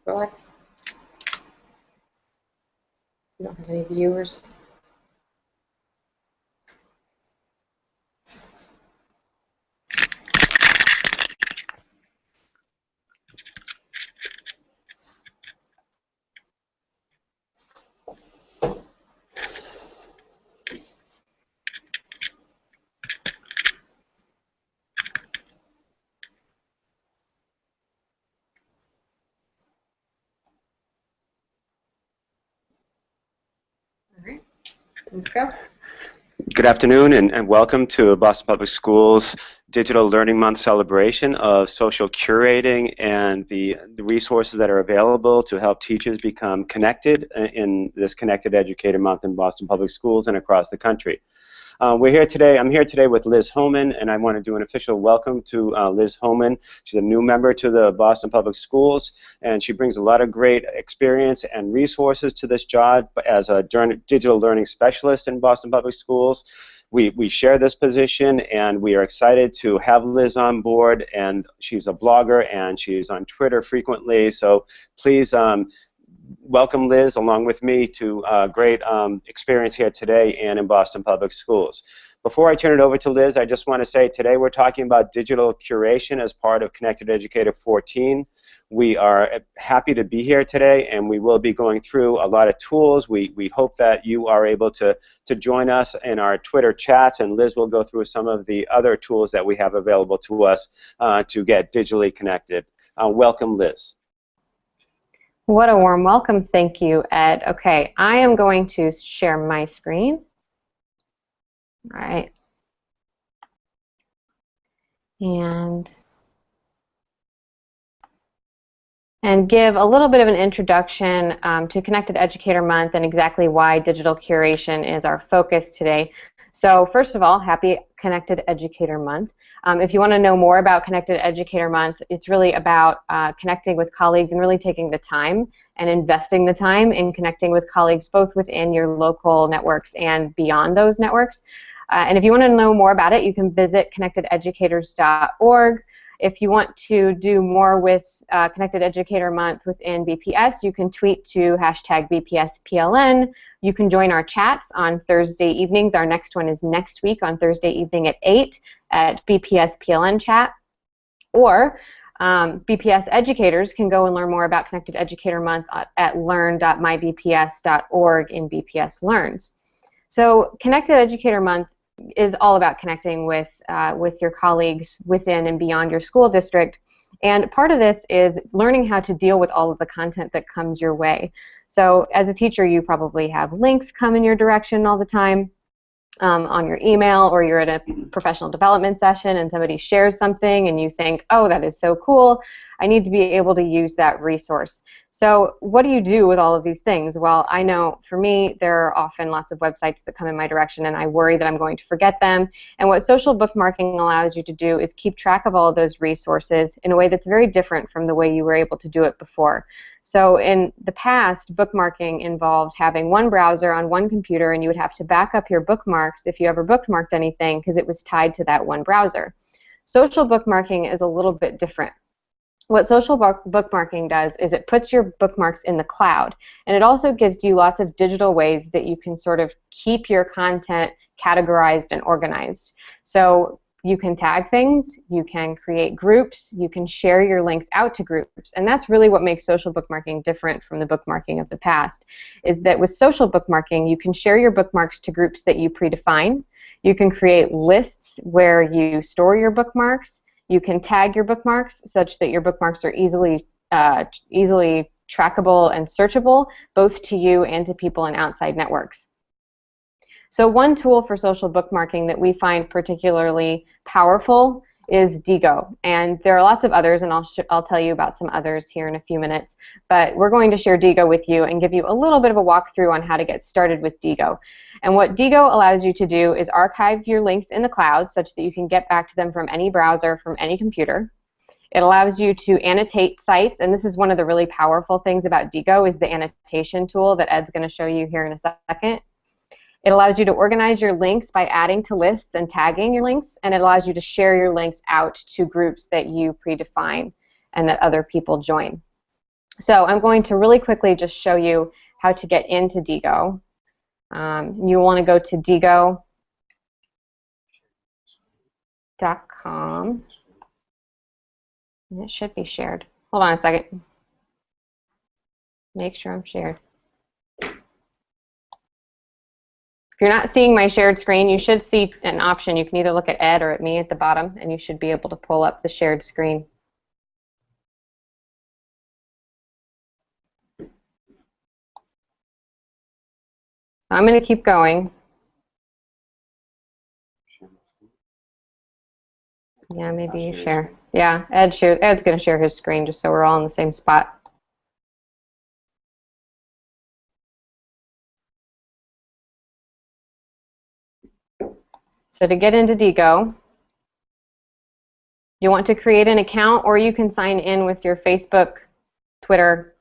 Go ahead. You don't have any viewers. Let's go. Good afternoon and welcome to Boston Public Schools Digital Learning Month celebration of social curating and the resources that are available to help teachers become connected in this Connected Educator Month in Boston Public Schools and across the country. We're here today. I'm here today with Liz Homan, and I want to do an official welcome to Liz Homan. She's a new member to the Boston Public Schools, and she brings a lot of great experience and resources to this job as a digital learning specialist in Boston Public Schools. We share this position, and we are excited to have Liz on board. And she's a blogger, and she's on Twitter frequently. So please. Welcome, Liz, along with me to great experience here today and in Boston Public Schools. Before I turn it over to Liz, I just want to say today we're talking about digital curation as part of Connected Educator 14. We are happy to be here today, and we will be going through a lot of tools. We hope that you are able to join us in our Twitter chats, and Liz will go through some of the other tools that we have available to us to get digitally connected. Welcome, Liz. What a warm welcome. Thank you, Ed. Okay, I am going to share my screen. All right. And give a little bit of an introduction to Connected Educator Month and exactly why digital curation is our focus today. So first of all, happy Connected Educator Month. If you want to know more about Connected Educator Month, it's really about connecting with colleagues and really taking the time and investing the time in connecting with colleagues both within your local networks and beyond those networks. And if you want to know more about it, you can visit connectededucators.org. If you want to do more with Connected Educator Month within BPS, you can tweet to #BPSPLN. You can join our chats on Thursday evenings. Our next one is next week on Thursday evening at 8 at BPSPLN chat. Or BPS educators can go and learn more about Connected Educator Month at learn.mybps.org in BPS Learns. So Connected Educator Month is all about connecting with your colleagues within and beyond your school district. And part of this is learning how to deal with all of the content that comes your way. So as a teacher, you probably have links come in your direction all the time on your email, or you're at a professional development session and somebody shares something and you think, oh, that is so cool, I need to be able to use that resource. So what do you do with all of these things? Well, I know for me, there are often lots of websites that come in my direction and I worry that I'm going to forget them. And what social bookmarking allows you to do is keep track of all of those resources in a way that's very different from the way you were able to do it before. So in the past, bookmarking involved having one browser on one computer, and you would have to back up your bookmarks if you ever bookmarked anything because it was tied to that one browser. Social bookmarking is a little bit different. What social bookmarking does is it puts your bookmarks in the cloud, and it also gives you lots of digital ways that you can sort of keep your content categorized and organized. So you can tag things, you can create groups, you can share your links out to groups, and that's really what makes social bookmarking different from the bookmarking of the past, is that with social bookmarking you can share your bookmarks to groups that you predefine, you can create lists where you store your bookmarks, you can tag your bookmarks such that your bookmarks are easily trackable and searchable, both to you and to people in outside networks. So one tool for social bookmarking that we find particularly powerful is Diigo, and there are lots of others, and I'll tell you about some others here in a few minutes, but we're going to share Diigo with you and give you a little bit of a walkthrough on how to get started with Diigo. And what Diigo allows you to do is archive your links in the cloud such that you can get back to them from any browser, from any computer. It allows you to annotate sites, and this is one of the really powerful things about Diigo, is the annotation tool that Ed's going to show you here in a second. It allows you to organize your links by adding to lists and tagging your links, and it allows you to share your links out to groups that you predefine and that other people join. So I'm going to really quickly just show you how to get into Diigo. You want to go to Diigo.com, and it should be shared. Hold on a second. Make sure I'm shared. If you're not seeing my shared screen, you should see an option. You can either look at Ed or at me at the bottom, and you should be able to pull up the shared screen. I'm going to keep going. Yeah, maybe you share. Yeah, Ed's going to share his screen just so we're all in the same spot. So to get into Diigo, you want to create an account, or you can sign in with your Facebook, Twitter,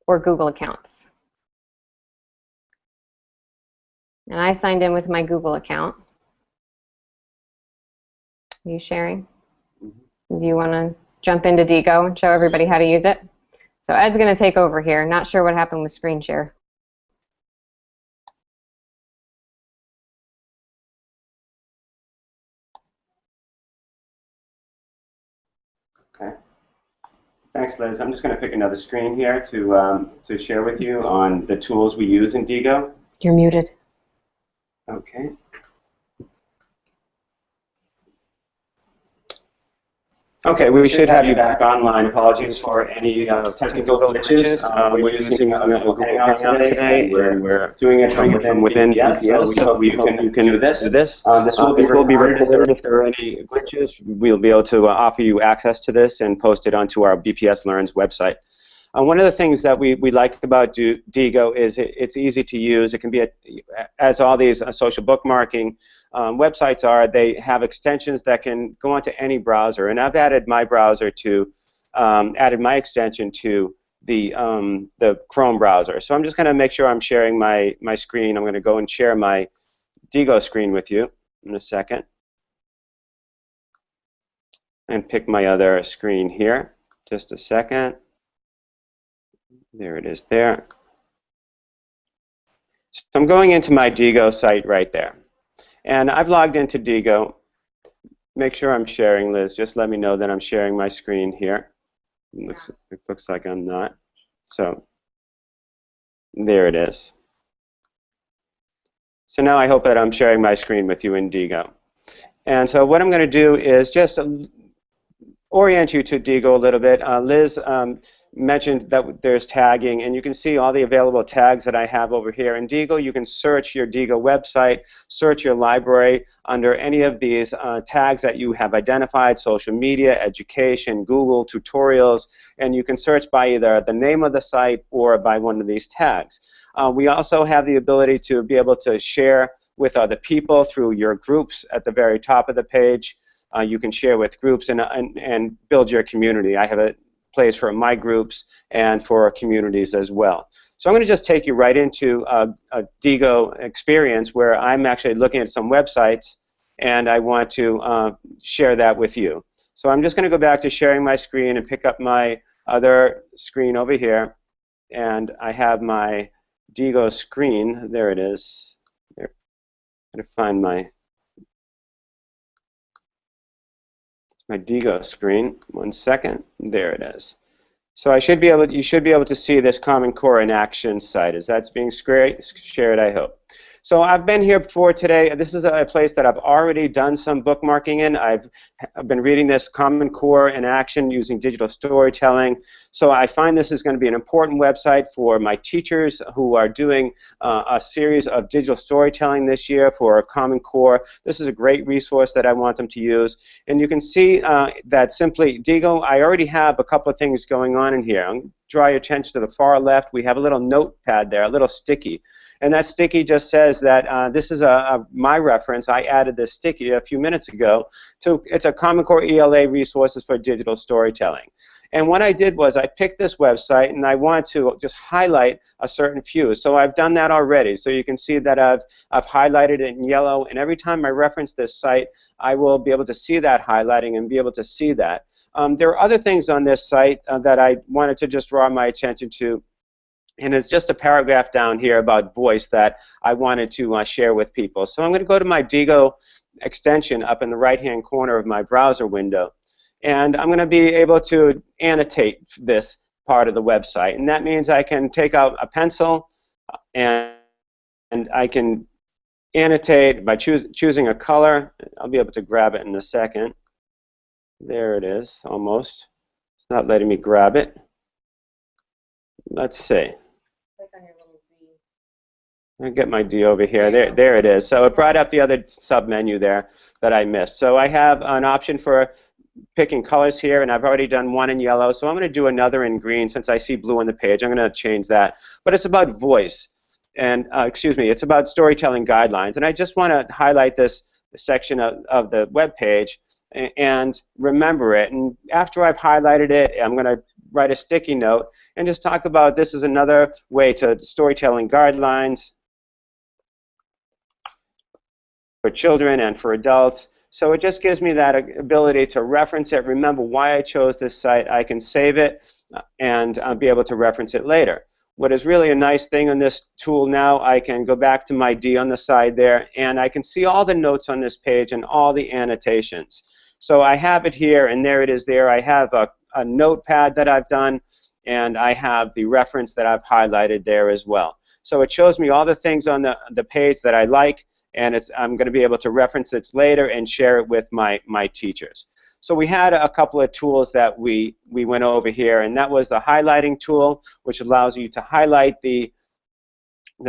or Google accounts. And I signed in with my Google account. Are you sharing? Do you want to jump into Diigo and show everybody how to use it? So Ed's going to take over here. Not sure what happened with screen share. Okay. Thanks, Liz. I'm just going to pick another screen here to share with you on the tools we use in Diigo. You're muted. Okay. Okay, we should have you back online. Apologies for any technical glitches. We're using Google Hangout today, and we're doing it from within BPS, so you can do this. This will be recorded. If there are any glitches, we'll be able to offer you access to this and post it onto our BPS Learns website. One of the things that we like about Diigo is it's easy to use. It can be, as all these social bookmarking websites are, they have extensions that can go onto any browser. And I've added my browser to, added my extension to the Chrome browser. So I'm just going to make sure I'm sharing my screen. I'm going to go and share my Diigo screen with you in a second. And pick my other screen here. Just a second. There it is there. So I'm going into my Diigo site right there. And I've logged into Diigo. Make sure I'm sharing, Liz. Just let me know that I'm sharing my screen here. It looks like I'm not. So there it is. So now I hope that I'm sharing my screen with you in Diigo. And so what I'm going to do is just orient you to Diigo a little bit. Liz mentioned that there's tagging, and you can see all the available tags that I have over here. In Diigo, you can search your Diigo website, search your library under any of these tags that you have identified: social media, education, Google, tutorials, and you can search by either the name of the site or by one of these tags. We also have the ability to be able to share with other people through your groups at the very top of the page. You can share with groups and build your community. I have a place for my groups and for communities as well. So I'm going to just take you right into a Diigo experience where I'm actually looking at some websites and I want to share that with you. So I'm just going to go back to sharing my screen and pick up my other screen over here, and I have my Diigo screen. There it is. There. I'm going to find my Diigo screen. 1 second. There it is. So you should be able to see this Common Core in action site as that's being shared, I hope. So I've been here before today. This is a place that I've already done some bookmarking in. I've been reading this Common Core in action using digital storytelling. So I find this is going to be an important website for my teachers who are doing a series of digital storytelling this year for Common Core. This is a great resource that I want them to use. And you can see that simply Diigo, I already have a couple of things going on in here. I'll draw your attention to the far left. We have a little notepad there, a little sticky. And that sticky just says that this is my reference. I added this sticky a few minutes ago. It's a Common Core ELA resources for digital storytelling. And what I did was I picked this website and I want to just highlight a certain few. So I've done that already. So you can see that I've highlighted it in yellow, and every time I reference this site, I will be able to see that highlighting and be able to see that. There are other things on this site that I wanted to just draw my attention to. And it's just a paragraph down here about voice that I wanted to share with people. So I'm going to go to my Diigo extension up in the right-hand corner of my browser window. And I'm going to be able to annotate this part of the website. And that means I can take out a pencil and I can annotate by choosing a color. I'll be able to grab it in a second. There it is, almost. It's not letting me grab it. Let's see. Click on your little Z. I'll get my D over here. There it is. So it brought up the other sub-menu there that I missed. So I have an option for picking colors here, and I've already done one in yellow. So I'm going to do another in green since I see blue on the page. I'm going to change that. But it's about voice. And, excuse me, it's about storytelling guidelines. And I just want to highlight this section of the web page and remember it. And after I've highlighted it, I'm going to write a sticky note and just talk about this is another way to storytelling guidelines for children and for adults. So it just gives me that ability to reference it, remember why I chose this site. I can save it and I'll be able to reference it later. What is really a nice thing on this tool now, I can go back to my D on the side there, and I can see all the notes on this page and all the annotations. So I have it here, and there it is there. I have a notepad that I've done, and I have the reference that I've highlighted there as well. So it shows me all the things on the page that I like, and I'm going to be able to reference it later and share it with my teachers. So we had a couple of tools that we went over here, and that was the highlighting tool, which allows you to highlight the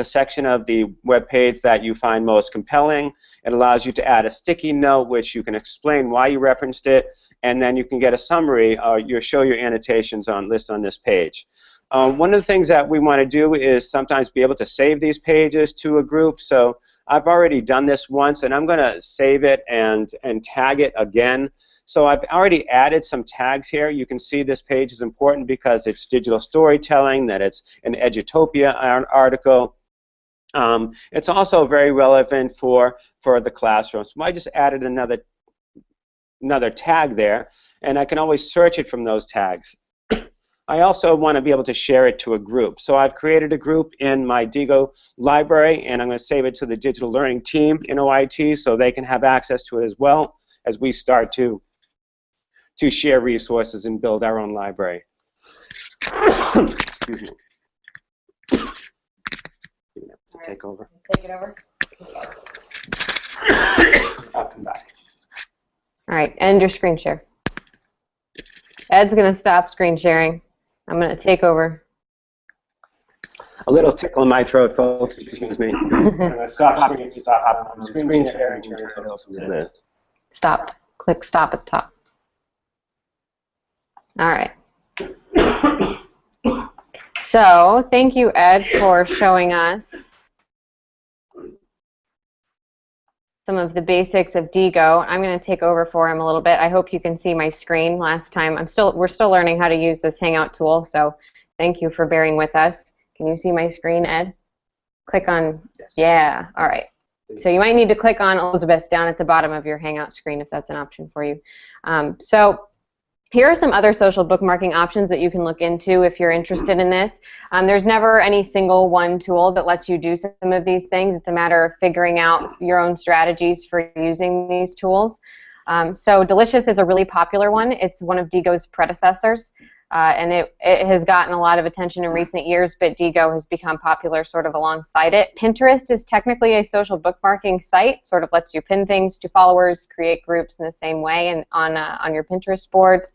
section of the web page that you find most compelling. It allows you to add a sticky note, which you can explain why you referenced it, and then you can get a summary or you show your annotations on this page. One of the things that we want to do is sometimes be able to save these pages to a group. So I've already done this once, and I'm going to save it and tag it again. So I've already added some tags here. You can see this page is important because it's digital storytelling, that it's an Edutopia article. It's also very relevant for the classroom. So I just added another tag there, and I can always search it from those tags. I also want to be able to share it to a group. So I've created a group in my Diigo library, and I'm going to save it to the digital learning team in OIT so they can have access to it as well as we start to share resources and build our own library. Excuse me. To take over. Take it over. I'll come back. All right, end your screen share. Ed's going to stop screen sharing. I'm going to take over. A little tickle in my throat, folks. Excuse me. I'm going to stop screen sharing. Stop. Click stop at the top. All right. So thank you, Ed, for showing us some of the basics of Diigo. I'm going to take over for him a little bit. I hope you can see my screen. Last time, we're still learning how to use this Hangout tool, so thank you for bearing with us. Can you see my screen, Ed? Click on, yes. Yeah, all right. So you might need to click on Elizabeth down at the bottom of your Hangout screen if that's an option for you. So here are some other social bookmarking options that you can look into if you're interested in this. There's never any single one tool that lets you do some of these things. It's a matter of figuring out your own strategies for using these tools. So Delicious is a really popular one. It's one of Diigo's predecessors, and it has gotten a lot of attention in recent years, but Diigo has become popular sort of alongside it. Pinterest is technically a social bookmarking site, sort of lets you pin things to followers, create groups in the same way and on your Pinterest boards.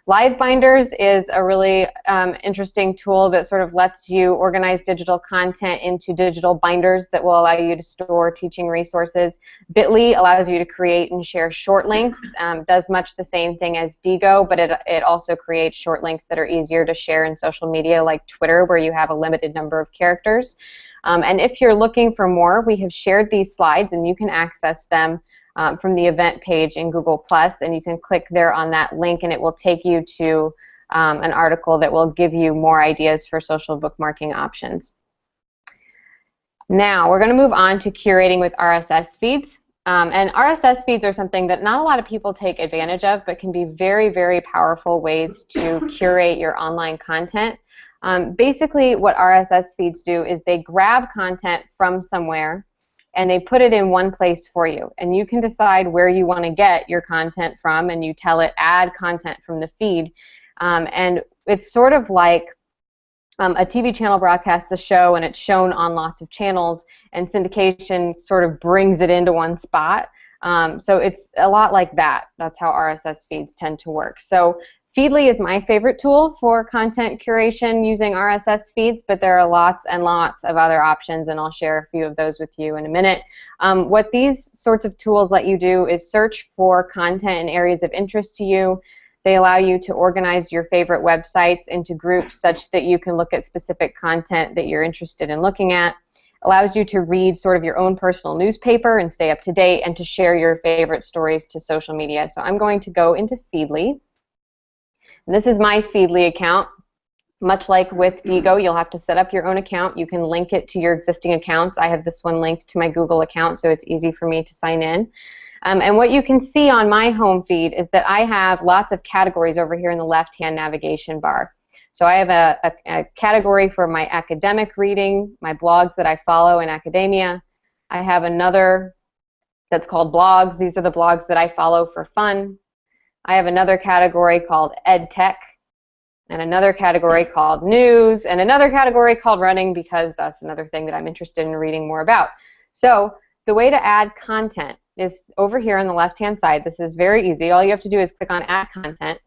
Live Binders is a really interesting tool that sort of lets you organize digital content into digital binders that will allow you to store teaching resources. Bitly allows you to create and share short links, does much the same thing as Diigo, but it also creates short links that are easier to share in social media like Twitter, where you have a limited number of characters. And if you're looking for more, we have shared these slides and you can access them from the event page in Google+, and you can click there on that link and it will take you to an article that will give you more ideas for social bookmarking options. Now, we're going to move on to curating with RSS feeds. And RSS feeds are something that not a lot of people take advantage of, but can be very, very powerful ways to curate your online content. Basically, what RSS feeds do is they grab content from somewhere and they put it in one place for you. And you can decide where you want to get your content from, and you tell it, add content from the feed. And it's sort of like a TV channel broadcasts a show and it's shown on lots of channels, and syndication sort of brings it into one spot. So it's a lot like that. That's how RSS feeds tend to work. So Feedly is my favorite tool for content curation using RSS feeds, but there are lots and lots of other options, and I'll share a few of those with you in a minute. What these sorts of tools let you do is search for content in areas of interest to you. They allow you to organize your favorite websites into groups such that you can look at specific content that you're interested in looking at. Allows you to read sort of your own personal newspaper and stay up to date, and to share your favorite stories to social media. So I'm going to go into Feedly. And this is my Feedly account. Much like with Diigo, you'll have to set up your own account. You can link it to your existing accounts. I have this one linked to my Google account, so it's easy for me to sign in. And what you can see on my home feed is that I have lots of categories over here in the left-hand navigation bar. So I have a category for my academic reading, my blogs that I follow in academia. I have another that's called blogs. These are the blogs that I follow for fun. I have another category called Ed Tech, and another category called news, and another category called running, because that's another thing that I'm interested in reading more about. So the way to add content is over here on the left-hand side. This is very easy. All you have to do is click on Add Content,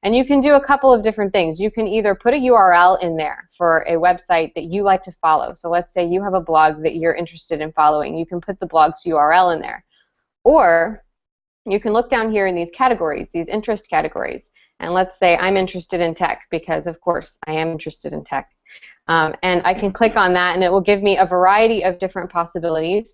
and you can do a couple of different things. You can either put a URL in there for a website that you like to follow. So let's say you have a blog that you're interested in following. You can put the blog's URL in there. Or you can look down here in these categories, these interest categories, and let's say I'm interested in tech, because of course I am interested in tech. And I can click on that, and it will give me a variety of different possibilities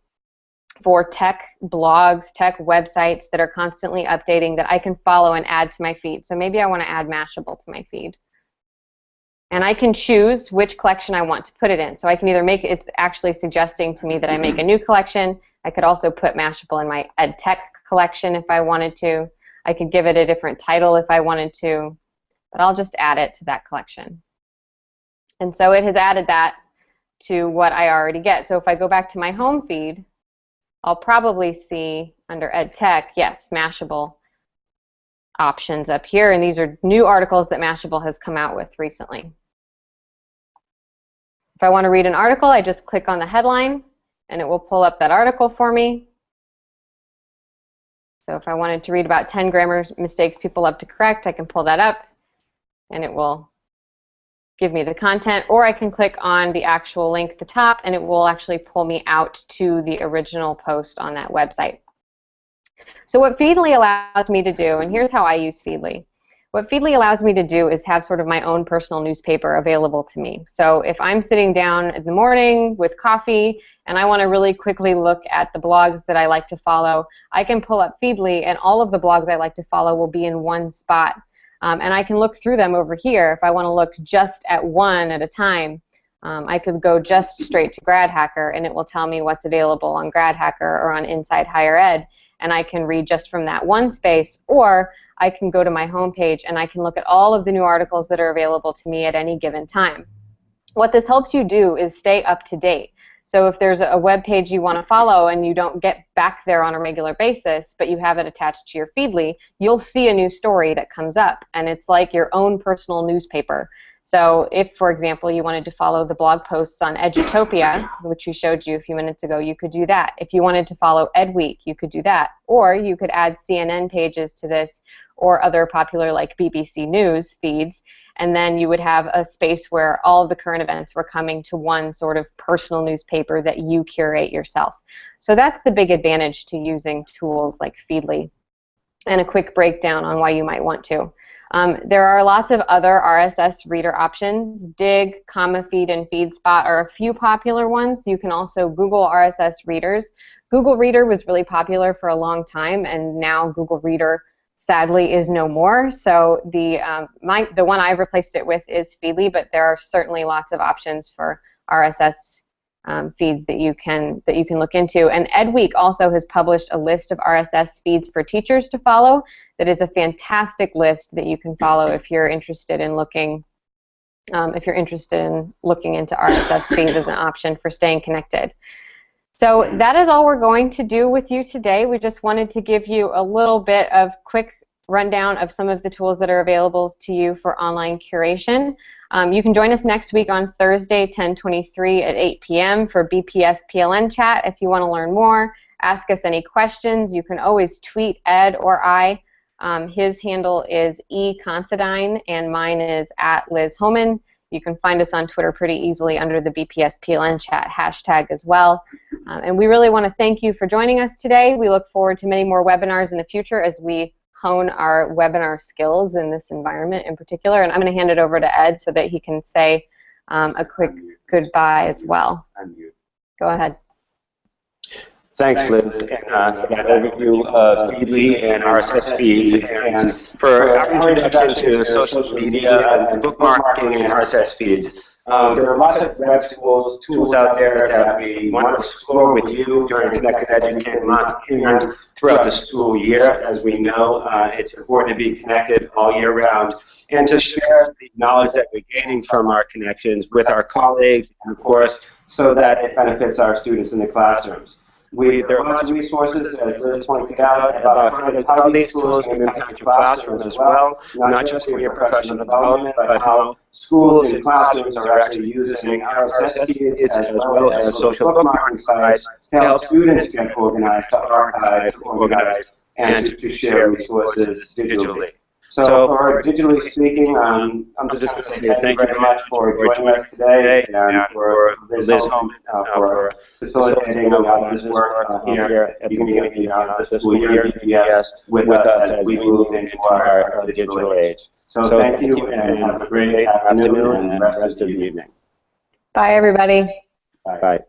for tech blogs, tech websites that are constantly updating that I can follow and add to my feed. So maybe I want to add Mashable to my feed. And I can choose which collection I want to put it in. So I can either make, it's actually suggesting to me that I make a new collection. I could also put Mashable in my Ed Tech collection if I wanted to. I could give it a different title if I wanted to, but I'll just add it to that collection. And so it has added that to what I already get. So if I go back to my home feed, I'll probably see under Ed Tech, yes, Mashable options up here, and these are new articles that Mashable has come out with recently. If I want to read an article, I just click on the headline, and it will pull up that article for me. So if I wanted to read about 10 grammar mistakes people love to correct, I can pull that up, and it will give me the content, or I can click on the actual link at the top, and it will actually pull me out to the original post on that website. So what Feedly allows me to do, and here's how I use Feedly. What Feedly allows me to do is have sort of my own personal newspaper available to me. So if I'm sitting down in the morning with coffee and I want to really quickly look at the blogs that I like to follow, I can pull up Feedly, and all of the blogs I like to follow will be in one spot. And I can look through them over here. If I want to look just at one at a time, I could go just straight to Grad Hacker, and it will tell me what's available on Grad Hacker or on Inside Higher Ed, and I can read just from that one space, or I can go to my home page and I can look at all of the new articles that are available to me at any given time. What this helps you do is stay up to date. So if there's a web page you want to follow and you don't get back there on a regular basis, but you have it attached to your Feedly, you'll see a new story that comes up, and it's like your own personal newspaper. So if, for example, you wanted to follow the blog posts on Edutopia, which we showed you a few minutes ago, you could do that. If you wanted to follow Ed Week, you could do that. Or you could add CNN pages to this, or other popular like BBC News feeds, and then you would have a space where all of the current events were coming to one sort of personal newspaper that you curate yourself. So that's the big advantage to using tools like Feedly. And a quick breakdown on why you might want to. There are lots of other RSS reader options. Dig, Feed, and FeedSpot are a few popular ones. You can also Google RSS readers. Google Reader was really popular for a long time, and now Google Reader sadly is no more. So the one I've replaced it with is Feedly, but there are certainly lots of options for RSS feeds that you can look into. And Ed Week also has published a list of RSS feeds for teachers to follow. That is a fantastic list that you can follow if you're interested in looking into RSS feeds as an option for staying connected. So that is all we're going to do with you today. We just wanted to give you a little bit of quick rundown of some of the tools that are available to you for online curation. You can join us next week on Thursday, 10/23 at 8 p.m. for BPS PLN chat. If you want to learn more, ask us any questions. You can always tweet Ed or I. His handle is eConsidine and mine is @Liz Homan. You can find us on Twitter pretty easily under the BPS PLN chat hashtag as well. And we really want to thank you for joining us today. We look forward to many more webinars in the future as we hone our webinar skills in this environment in particular. And I'm going to hand it over to Ed so that he can say a quick goodbye as well. Go ahead. Thanks, Liz, and for that overview of Feedly and RSS feeds, and for our introduction to social media and bookmarking and RSS feeds. There are lots of web tools out there that we want to explore with you during Connected Education Month and throughout the school year. As we know, it's important to be connected all year round and to share the knowledge that we're gaining from our connections with our colleagues, and of course, so that it benefits our students in the classrooms. There are lots of resources, as Liz pointed out, about how these tools can impact your classroom as well, not just for your professional development, but how schools and classrooms are actually using RSS feeds as well as social bookmarking sites to help students get organized, to archive, to organize, and to share resources digitally. So for digitally speaking, I'm just going to say thank you very much for joining us today, and for Liz Homan for facilitating a lot of this work here at the beginning of the school year BPS with us as we move into our digital age. So thank you, and have a great afternoon and rest of the evening. Bye, everybody. Bye.